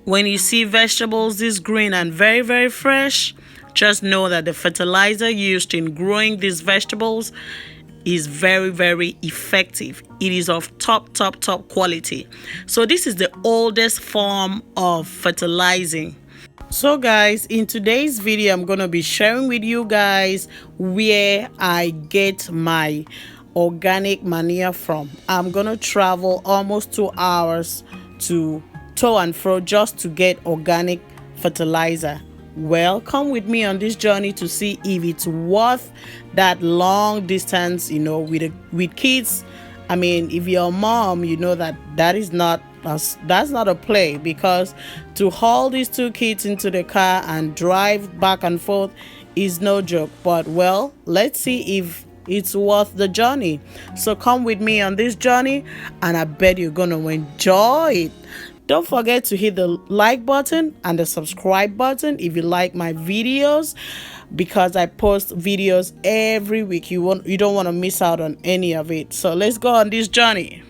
When you see vegetables this green and very, very fresh, just know that the fertilizer used in growing these vegetables is very, very effective. It is of top quality. So this is the oldest form of fertilizing. So guys, in today's video I'm going to be sharing with you guys where I get my organic manure from. I'm going to travel almost 2 hours to and fro just to get organic fertilizer. Well, come with me on this journey to see if it's worth that long distance, with kids. I mean, if you're a mom, you know that's not a play, because to haul these 2 kids into the car and drive back and forth is no joke. But well, let's see if it's worth the journey. So come with me on this journey and I bet you're gonna enjoy it. Don't forget to hit the like button and the subscribe button if you like my videos, because I post videos every week. You don't want to miss out on any of it. So let's go on this journey.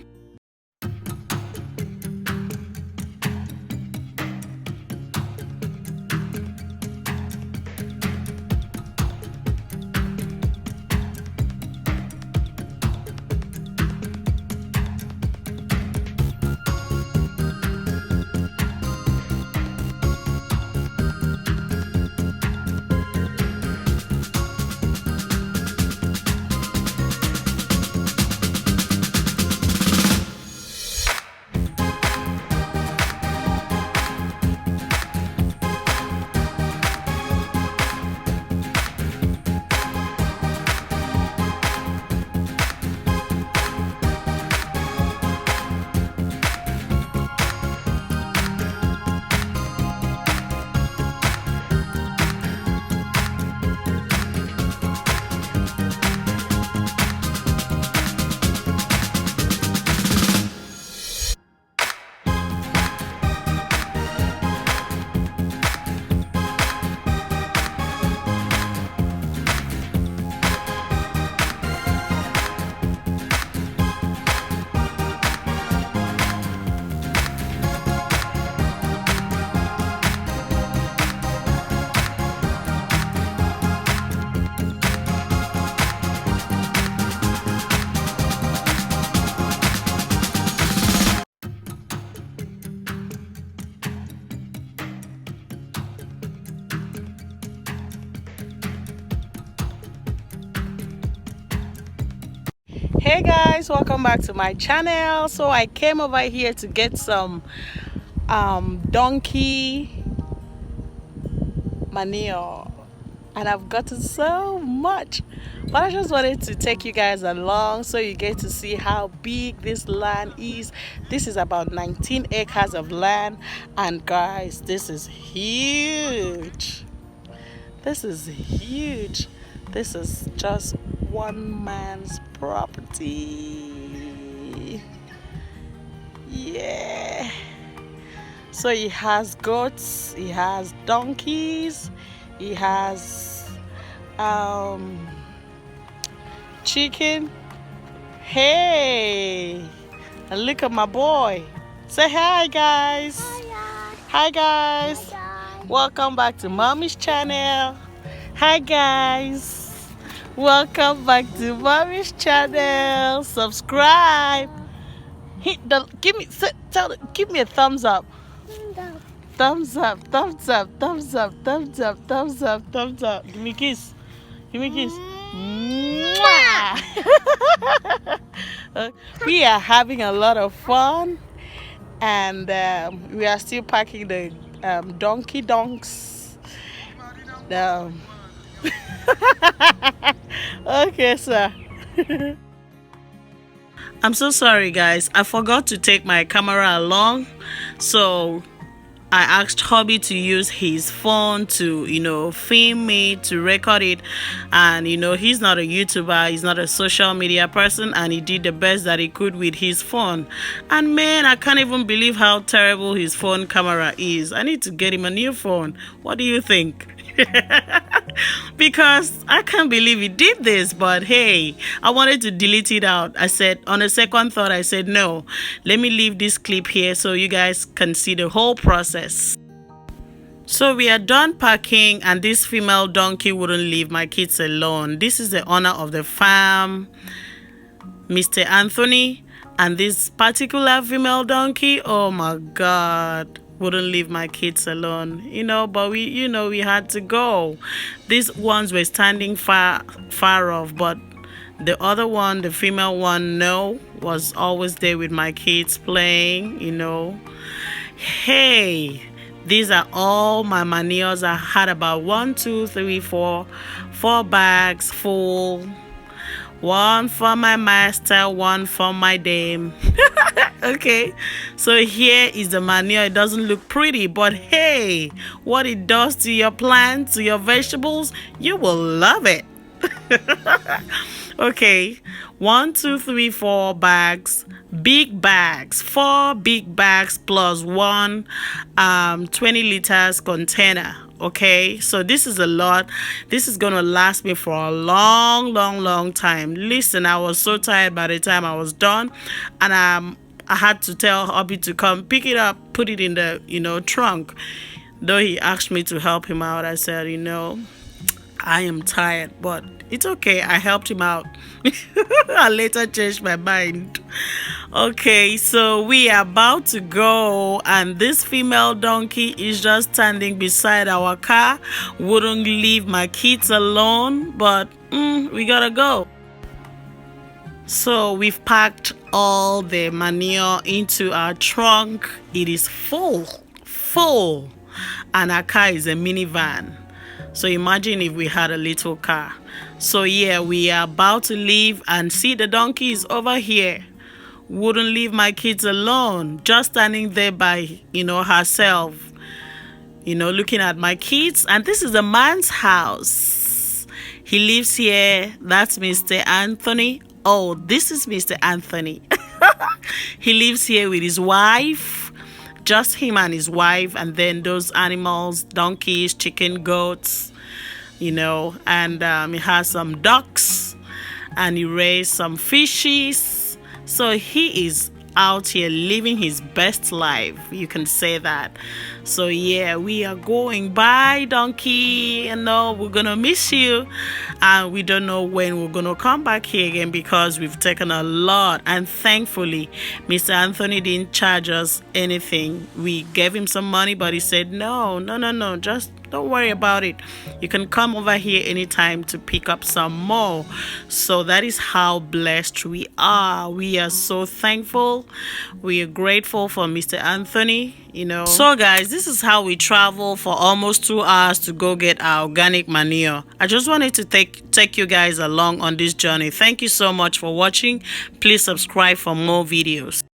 Hey guys, welcome back to my channel. So I came over here to get some donkey manure, and I've gotten so much, but I just wanted to take you guys along so you get to see how big this land is. This is about 19 acres of land, and guys, this is huge. This is huge. This is just one man's property. Yeah. So he has goats, he has donkeys, he has chicken. Hey, and look at my boy. Say hi guys. Hi guys. Welcome back to Mommy's channel. Hi guys. Welcome back to Mommy's channel. Subscribe. Hit the give me a thumbs up. Thumbs up, thumbs up, thumbs up, thumbs up, thumbs up, thumbs up. Give me a kiss. Give me a kiss. We are having a lot of fun, and we are still packing the donkey donks. Okay, sir. I'm so sorry guys, I forgot to take my camera along, so I asked hubby to use his phone to film me, to record it. And he's not a YouTuber, he's not a social media person, and he did the best that he could with his phone. And man, I can't even believe how terrible his phone camera is. I need to get him a new phone. What do you think? because I can't believe he did this. But hey, I wanted to delete it out. I said, on a second thought, I said, no, let me leave this clip here so you guys can see the whole process. So we are done packing, and this female donkey wouldn't leave my kids alone. This is the owner of the farm, Mr. Anthony, and this particular female donkey, oh my God, wouldn't leave my kids alone, but we had to go. These ones were standing far off, but the other one, the female one, no, was always there with my kids playing. Hey, these are all my manures. I had about 1, 2, 3, 4 bags full. One for my master, one for my dame. Okay, so here is the manure. It doesn't look pretty, but hey, what it does to your plants, to your vegetables, you will love it. Okay, 1, 2, 3, 4 bags, big bags, 4 big bags plus one 20 liters container. Okay, so this is a lot. This is gonna last me for a long time. Listen, I was so tired by the time I was done, and I had to tell hubby to come pick it up, put it in the trunk. Though he asked me to help him out, I said, I am tired, but it's okay. I helped him out. I later changed my mind. Okay, so we are about to go, and this female donkey is just standing beside our car. Wouldn't leave my kids alone, but we gotta go. So we've packed all the manure into our trunk. It is full, and our car is a minivan. So imagine if we had a little car. So yeah, we are about to leave, and see, the donkey is over here. Wouldn't leave my kids alone, just standing there by herself, looking at my kids. And this is a man's house. He lives here. That's Mr. Anthony. Oh, this is Mr. Anthony. He lives here with his wife, just him and his wife, and then those animals, donkeys, chicken, goats, and he has some ducks, and he raised some fishes. So he is out here living his best life, you can say that. So yeah, we are going. Bye, donkey. We're gonna miss you, and we don't know when we're gonna come back here again, because we've taken a lot. And thankfully, Mr. Anthony didn't charge us anything. We gave him some money, but he said no, just don't worry about it. You can come over here anytime to pick up some more. So that is how blessed we are. We are so thankful. We are grateful for Mr. Anthony, So guys, this is how we travel for almost 2 hours to go get our organic manure. I just wanted to take you guys along on this journey. Thank you so much for watching. Please subscribe for more videos.